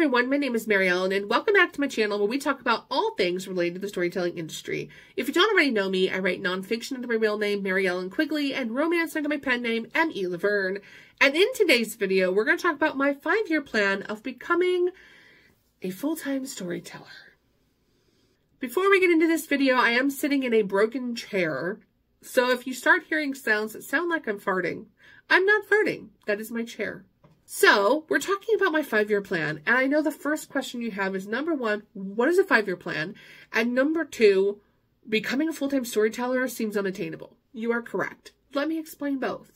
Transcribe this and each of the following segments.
everyone, my name is Mary Ellen and welcome back to my channel where we talk about all things related to the storytelling industry. If you don't already know me, I write nonfiction under my real name, Mary Ellen Quigley, and romance under my pen name, M.E. Laverne. And in today's video, we're going to talk about my 5-year plan of becoming a full-time storyteller. Before we get into this video, I am sitting in a broken chair, so if you start hearing sounds that sound like I'm farting, I'm not farting. That is my chair. So, we're talking about my 5-year plan, and I know the first question you have is, number one, what is a 5-year plan? And number two, becoming a full-time storyteller seems unattainable. You are correct. Let me explain both.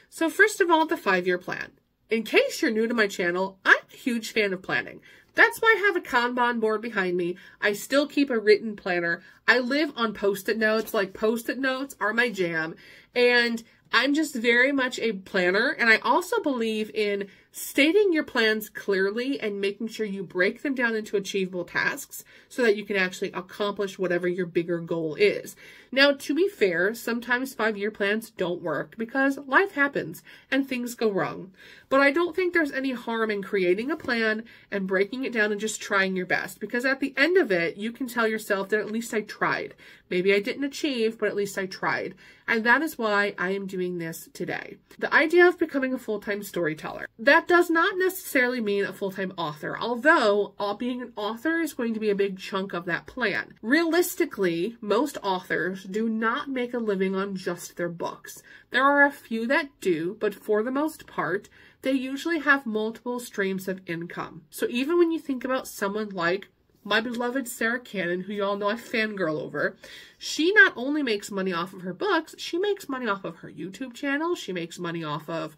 So first of all, the 5-year plan. In case you're new to my channel, I'm a huge fan of planning. That's why I have a Kanban board behind me. I still keep a written planner. I live on Post-it notes. Like, Post-it notes are my jam. And I'm just very much a planner, and I also believe in stating your plans clearly and making sure you break them down into achievable tasks so that you can actually accomplish whatever your bigger goal is. Now, to be fair, sometimes 5-year plans don't work because life happens and things go wrong. But I don't think there's any harm in creating a plan and breaking it down and just trying your best, because at the end of it, you can tell yourself that at least I tried. Maybe I didn't achieve, but at least I tried. And that is why I am doing this today. The idea of becoming a full-time storyteller. That does not necessarily mean a full-time author, although being an author is going to be a big chunk of that plan. Realistically, most authors do not make a living on just their books. There are a few that do, but for the most part, they usually have multiple streams of income. So even when you think about someone like my beloved Sarah Cannon, who you all know I fangirl over, she not only makes money off of her books, she makes money off of her YouTube channel, she makes money off of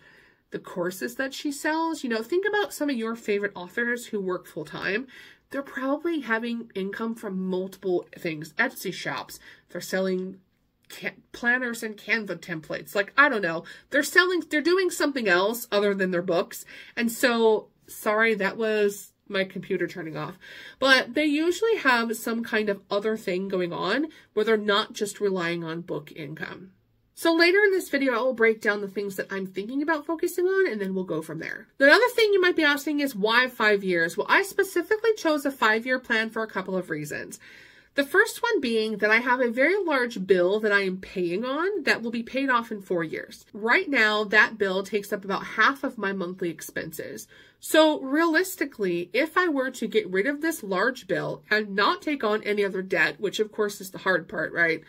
the courses that she sells. You know, think about some of your favorite authors who work full-time. They're probably having income from multiple things. Etsy shops. They're selling planners and Canva templates. Like, I don't know. They're doing something else other than their books. And so, sorry, that was my computer turning off. But they usually have some kind of other thing going on where they're not just relying on book income. So later in this video, I will break down the things that I'm thinking about focusing on, and then we'll go from there. The other thing you might be asking is, why 5 years? Well, I specifically chose a 5-year plan for a couple of reasons. The first one being that I have a very large bill that I am paying on that will be paid off in 4 years. Right now, that bill takes up about half of my monthly expenses. So realistically, if I were to get rid of this large bill and not take on any other debt, which of course is the hard part, right?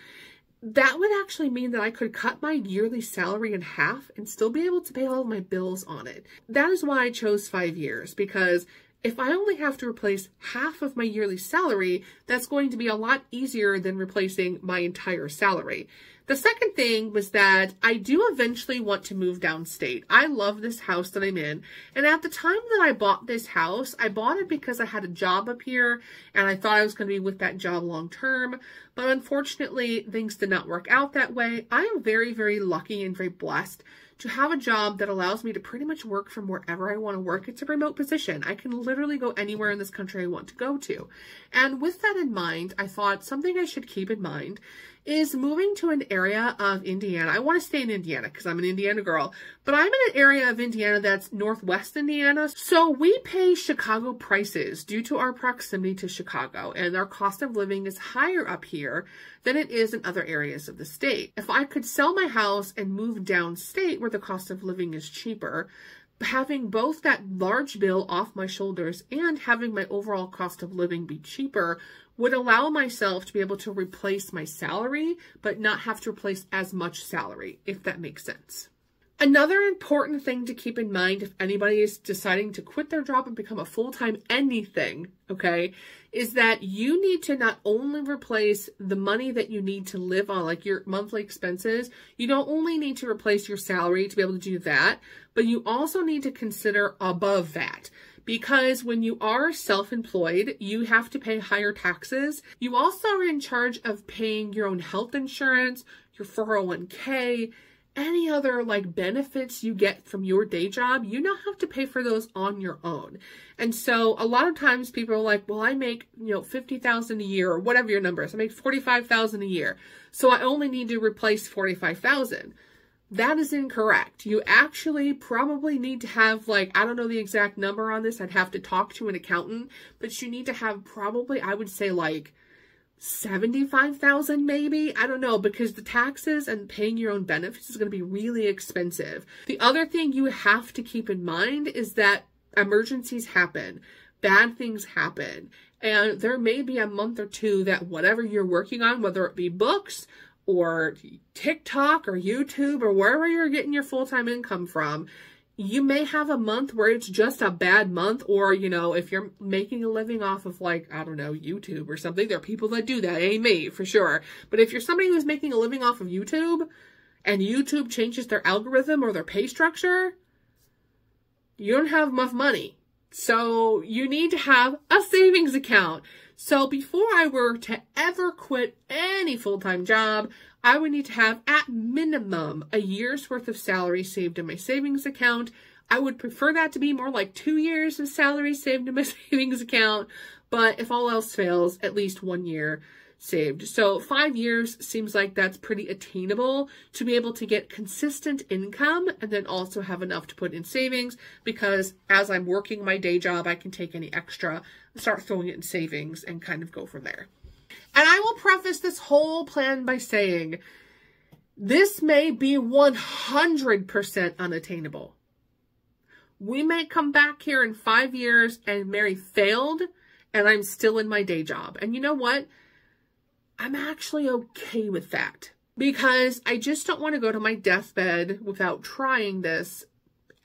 That would actually mean that I could cut my yearly salary in half and still be able to pay all of my bills on it. That is why I chose 5 years, because if I only have to replace half of my yearly salary, that's going to be a lot easier than replacing my entire salary. The second thing was that I do eventually want to move downstate. I love this house that I'm in, and at the time that I bought this house, I bought it because I had a job up here, and I thought I was going to be with that job long term, but unfortunately, things did not work out that way. I am very, very lucky and very blessed to have a job that allows me to pretty much work from wherever I want to work. It's a remote position. I can literally go anywhere in this country I want to go to. And with that in mind, I thought something I should keep in mind is moving to an area of Indiana. I want to stay in Indiana because I'm an Indiana girl, but I'm in an area of Indiana that's northwest Indiana. So we pay Chicago prices due to our proximity to Chicago, and our cost of living is higher up here than it is in other areas of the state. If I could sell my house and move downstate where the cost of living is cheaper, having both that large bill off my shoulders and having my overall cost of living be cheaper would allow myself to be able to replace my salary, but not have to replace as much salary, if that makes sense. Another important thing to keep in mind if anybody is deciding to quit their job and become a full-time anything, okay, is that you need to not only replace the money that you need to live on, like your monthly expenses, you don't only need to replace your salary to be able to do that, but you also need to consider above that. Because when you are self-employed, you have to pay higher taxes. You also are in charge of paying your own health insurance, your 401k, any other like benefits you get from your day job. You now have to pay for those on your own. And so a lot of times people are like, well, I make, $50,000 a year or whatever your number is. I make $45,000 a year. So I only need to replace $45,000. That is incorrect. You actually probably need to have, like, I don't know the exact number on this. I'd have to talk to an accountant, but you need to have probably, I would say, like 75,000 maybe. I don't know, because the taxes and paying your own benefits is going to be really expensive. The other thing you have to keep in mind is that emergencies happen, bad things happen, and there may be a month or two that whatever you're working on, whether it be books or TikTok or YouTube or wherever you're getting your full-time income from, you may have a month where it's just a bad month. Or, you know, if you're making a living off of, like, I don't know, YouTube or something, there are people that do that. Ain't me, for sure. But if you're somebody who's making a living off of YouTube and YouTube changes their algorithm or their pay structure, you don't have enough money. So you need to have a savings account. So before I were to ever quit any full-time job, I would need to have at minimum a year's worth of salary saved in my savings account. I would prefer that to be more like 2 years of salary saved in my savings account. But if all else fails, at least 1 year saved. So 5 years seems like that's pretty attainable to be able to get consistent income and then also have enough to put in savings, because as I'm working my day job, I can take any extra, start throwing it in savings and kind of go from there. And I will preface this whole plan by saying this may be 100% unattainable. We may come back here in 5 years and Mary failed and I'm still in my day job. And you know what? I'm actually okay with that, because I just don't want to go to my deathbed without trying this,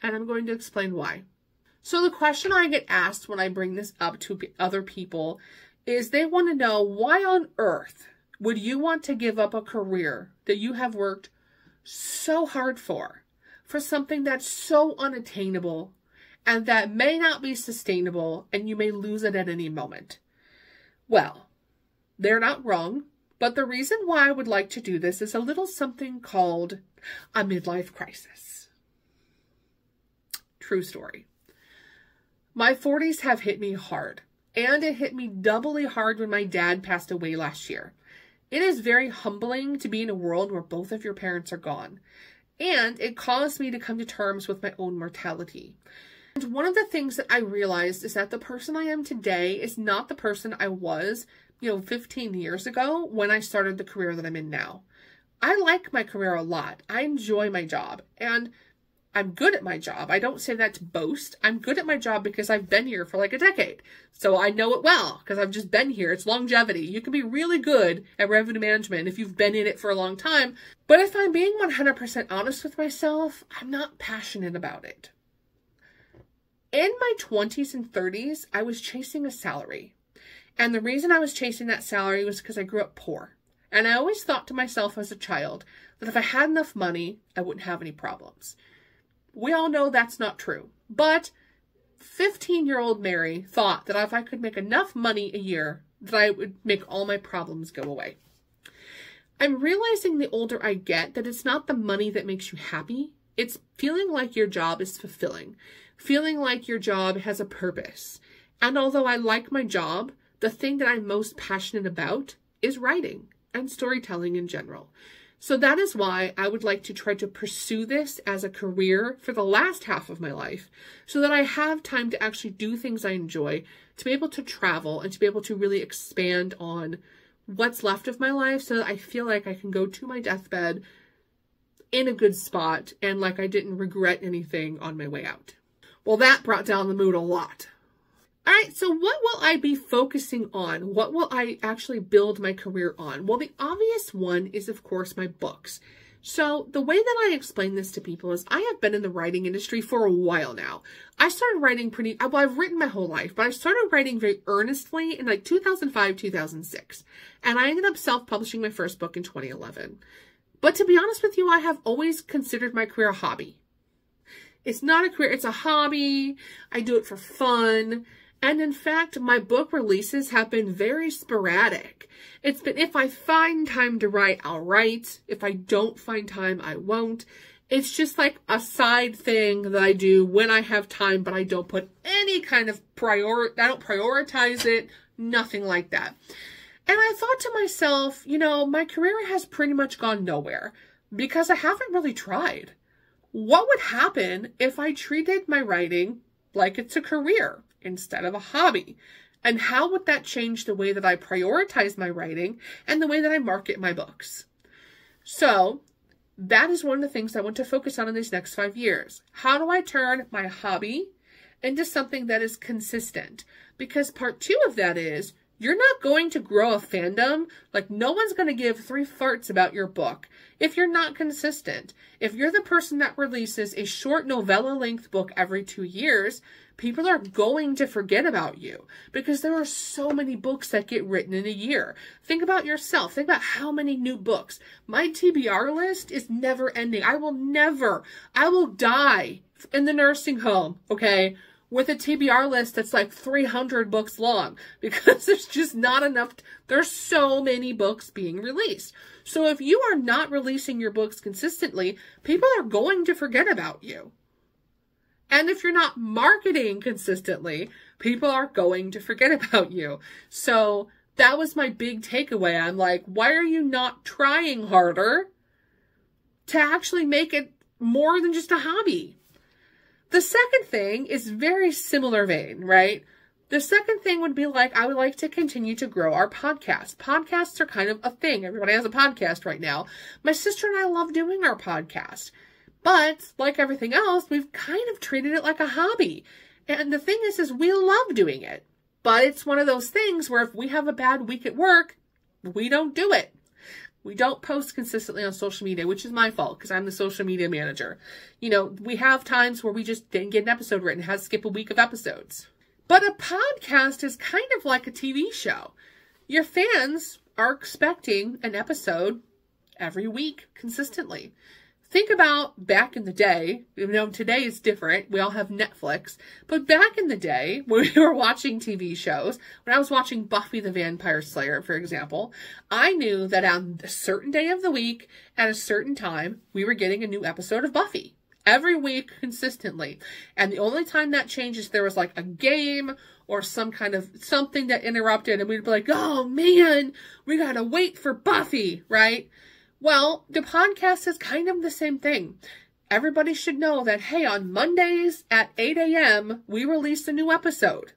and I'm going to explain why. So the question I get asked when I bring this up to other people is they want to know, why on earth would you want to give up a career that you have worked so hard for something that's so unattainable and that may not be sustainable and you may lose it at any moment? Well, they're not wrong, but the reason why I would like to do this is a little something called a midlife crisis. True story. My 40s have hit me hard, and it hit me doubly hard when my dad passed away last year. It is very humbling to be in a world where both of your parents are gone, and it caused me to come to terms with my own mortality. And one of the things that I realized is that the person I am today is not the person I was 15 years ago when I started the career that I'm in now. I like my career a lot. I enjoy my job, and I'm good at my job. I don't say that to boast. I'm good at my job because I've been here for like a decade. So I know it well because I've just been here. It's longevity. You can be really good at revenue management if you've been in it for a long time. But if I'm being 100% honest with myself, I'm not passionate about it. In my 20s and 30s, I was chasing a salary. And the reason I was chasing that salary was because I grew up poor. And I always thought to myself as a child that if I had enough money, I wouldn't have any problems. We all know that's not true. But 15-year-old Mary thought that if I could make enough money a year, that I would make all my problems go away. I'm realizing the older I get that it's not the money that makes you happy. It's feeling like your job is fulfilling. Feeling like your job has a purpose. And although I like my job, the thing that I'm most passionate about is writing and storytelling in general. So that is why I would like to try to pursue this as a career for the last half of my life, so that I have time to actually do things I enjoy, to be able to travel and to be able to really expand on what's left of my life, so that I feel like I can go to my deathbed in a good spot and like I didn't regret anything on my way out. Well, that brought down the mood a lot. All right, so what will I be focusing on? What will I actually build my career on? Well, the obvious one is, of course, my books. So the way that I explain this to people is I have been in the writing industry for a while now. I started writing I've written my whole life, but I started writing very earnestly in like 2005, 2006. And I ended up self-publishing my first book in 2011. But to be honest with you, I have always considered my career a hobby. It's not a career, it's a hobby. I do it for fun. And in fact, my book releases have been very sporadic. It's been, if I find time to write, I'll write. If I don't find time, I won't. It's just like a side thing that I do when I have time, but I don't put any kind of I don't prioritize it, nothing like that. And I thought to myself, my career has pretty much gone nowhere. because I haven't really tried. What would happen if I treated my writing like it's a career instead of a hobby? And how would that change the way that I prioritize my writing and the way that I market my books? So that is one of the things I want to focus on in these next 5 years. How do I turn my hobby into something that is consistent? Because part 2 of that is, you're not going to grow a fandom. Like, no one's going to give 3 farts about your book if you're not consistent. If you're the person that releases a short novella-length book every 2 years, people are going to forget about you because there are so many books that get written in a year. Think about yourself. Think about how many new books. My TBR list is never ending. I will die in the nursing home, okay, with a TBR list that's like 300 books long because there's just not enough. There's so many books being released. So if you are not releasing your books consistently, people are going to forget about you. And if you're not marketing consistently, people are going to forget about you. So that was my big takeaway. I'm like, why are you not trying harder to actually make it more than just a hobby? The second thing is very similar vein, right? The second thing would be like, I would like to continue to grow our podcast. Podcasts are kind of a thing. Everybody has a podcast right now. My sister and I love doing our podcast. But like everything else, we've kind of treated it like a hobby. And the thing is we love doing it. But it's one of those things where if we have a bad week at work, we don't do it. We don't post consistently on social media, which is my fault because I'm the social media manager. You know, we have times where we just didn't get an episode written, had to skip a week of episodes. But a podcast is kind of like a TV show. Your fans are expecting an episode every week consistently. Think about back in the day. You know, today is different. We all have Netflix. But back in the day, when we were watching TV shows, when I was watching Buffy the Vampire Slayer, for example, I knew that on a certain day of the week, at a certain time, we were getting a new episode of Buffy. Every week, consistently. And the only time that changed is there was like a game or some kind of something that interrupted, and we'd be like, oh man, we gotta wait for Buffy, right? Well, the podcast is kind of the same thing. Everybody should know that, hey, on Mondays at 8 a.m., we release a new episode.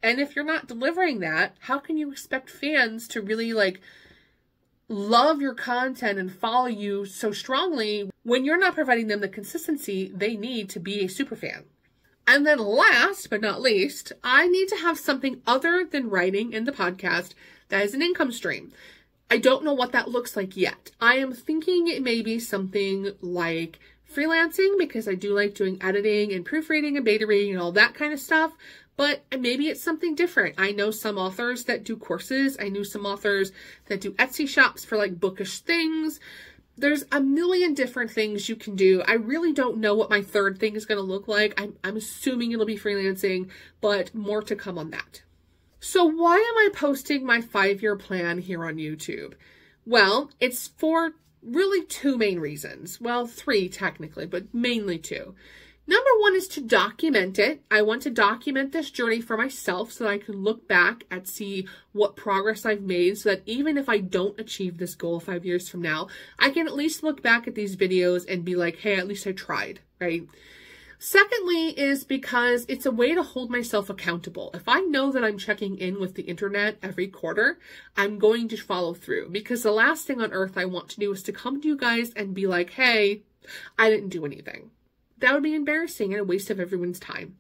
And if you're not delivering that, how can you expect fans to really, like, love your content and follow you so strongly when you're not providing them the consistency they need to be a superfan? And then last but not least, I need to have something other than writing in the podcast that is an income stream. I don't know what that looks like yet. I am thinking it may be something like freelancing because I do like doing editing and proofreading and beta reading and all that kind of stuff. But maybe it's something different. I know some authors that do courses. I know some authors that do Etsy shops for like bookish things. There's a million different things you can do. I really don't know what my third thing is going to look like. I'm assuming it'll be freelancing, but more to come on that. So why am I posting my 5-year plan here on YouTube? Well, it's for really 2 main reasons. Well, 3 technically, but mainly 2. Number 1 is to document it. I want to document this journey for myself so that I can look back and see what progress I've made so that even if I don't achieve this goal 5 years from now, I can at least look back at these videos and be like, hey, at least I tried, right? Secondly is because it's a way to hold myself accountable. If I know that I'm checking in with the internet every quarter, I'm going to follow through because the last thing on earth I want to do is to come to you guys and be like, hey, I didn't do anything. That would be embarrassing and a waste of everyone's time.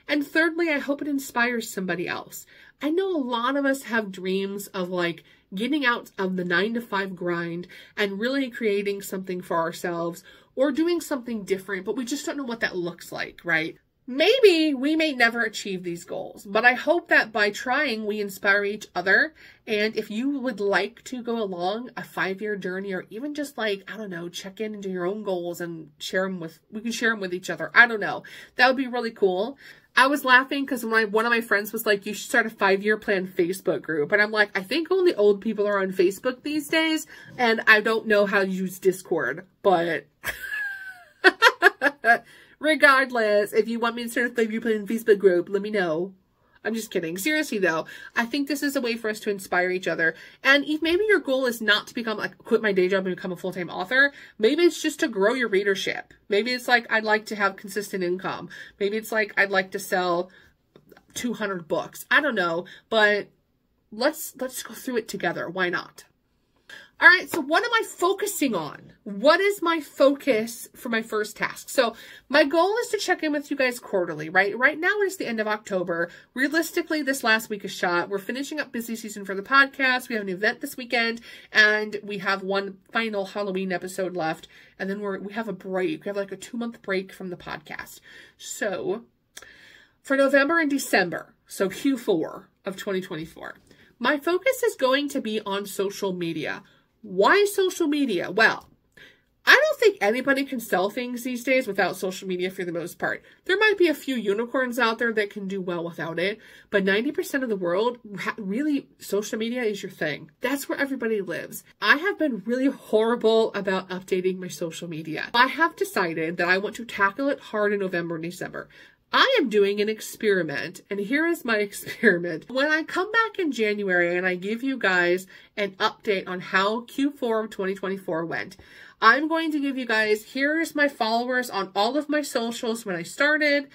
And thirdly, I hope it inspires somebody else. I know a lot of us have dreams of like getting out of the 9-to-5 grind and really creating something for ourselves or doing something different, but we just don't know what that looks like, right? Maybe we may never achieve these goals, but I hope that by trying, we inspire each other. And if you would like to go along a 5-year journey or even just like, I don't know, check in into your own goals and we can share them with each other. I don't know. That would be really cool. I was laughing because one of my friends was like, you should start a 5-year plan Facebook group. And I'm like, I think only old people are on Facebook these days. And I don't know how to use Discord, but regardless, if you want me to start a 5-year plan Facebook group, let me know. I'm just kidding. Seriously though, I think this is a way for us to inspire each other. And if maybe your goal is not to become like, quit my day job and become a full-time author, maybe it's just to grow your readership. Maybe it's like, I'd like to have consistent income. Maybe it's like, I'd like to sell 200 books. I don't know, but let's go through it together. Why not? All right, so what am I focusing on? What is my focus for my first task? So my goal is to check in with you guys quarterly, right? Right now it's the end of October. Realistically, this last week is shot. We're finishing up busy season for the podcast. We have an event this weekend, and we have one final Halloween episode left. And then we have a break. We have like a 2-month break from the podcast. So for November and December, so Q4 of 2024, my focus is going to be on social media. Why social media? Well, I don't think anybody can sell things these days without social media for the most part. There might be a few unicorns out there that can do well without it, but 90% of the world, really, social media is your thing. That's where everybody lives. I have been really horrible about updating my social media. I have decided that I want to tackle it hard in November and December. I am doing an experiment, and here is my experiment. When I come back in January and I give you guys an update on how Q4 of 2024 went, I'm going to give you guys, here's my followers on all of my socials when I started.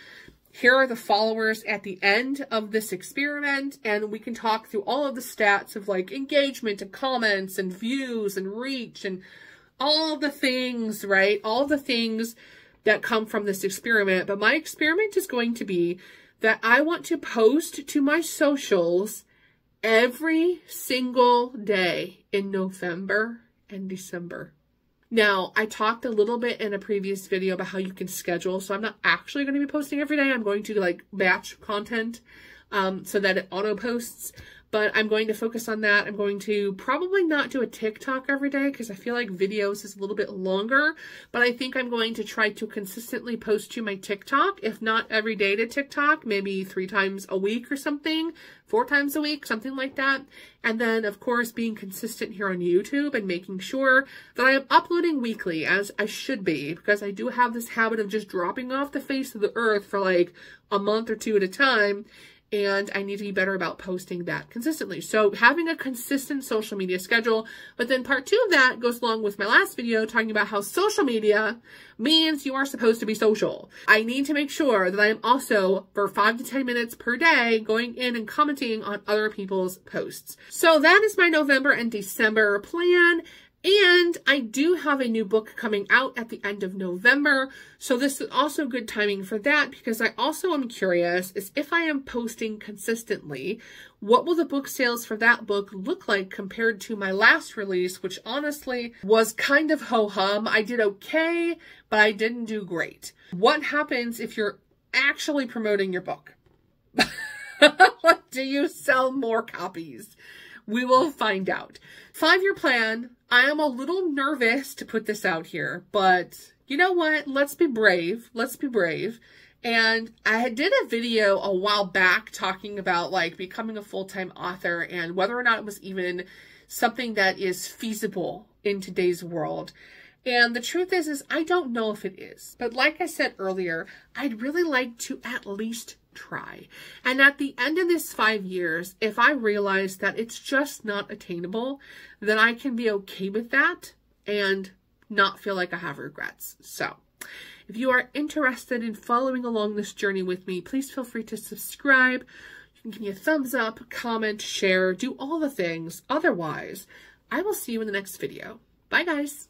Here are the followers at the end of this experiment, and we can talk through all of the stats of like engagement and comments and views and reach and all the things, right? All the things that come from this experiment. But my experiment is going to be that I want to post to my socials every single day in November and December. Now, I talked a little bit in a previous video about how you can schedule, so I'm not actually going to be posting every day. I'm going to like batch content so that it auto posts. But I'm going to focus on that. I'm going to probably not do a TikTok every day because I feel like videos is a little bit longer. But I think I'm going to try to consistently post to my TikTok, if not every day to TikTok, maybe 3 times a week or something, 4 times a week, something like that. And then, of course, being consistent here on YouTube and making sure that I am uploading weekly, as I should be, because I do have this habit of just dropping off the face of the earth for like a month or 2 at a time. And I need to be better about posting that consistently. So having a consistent social media schedule. But then part 2 of that goes along with my last video talking about how social media means you are supposed to be social. I need to make sure that I am also, for 5 to 10 minutes per day, going in and commenting on other people's posts. So that is my November and December plan. And I do have a new book coming out at the end of November. So this is also good timing for that, because I also am curious is if I am posting consistently, what will the book sales for that book look like compared to my last release, which honestly was kind of ho-hum. I did okay, but I didn't do great. What happens if you're actually promoting your book? Do you sell more copies? We will find out. 5-year plan. I am a little nervous to put this out here, but you know what? Let's be brave. Let's be brave. And I did a video a while back talking about like becoming a full-time author and whether or not it was even something that is feasible in today's world. And the truth is I don't know if it is. But like I said earlier, I'd really like to at least try. And at the end of this 5 years, if I realize that it's just not attainable, then I can be okay with that and not feel like I have regrets. So if you are interested in following along this journey with me, please feel free to subscribe. You can give me a thumbs up, comment, share, do all the things. Otherwise, I will see you in the next video. Bye, guys.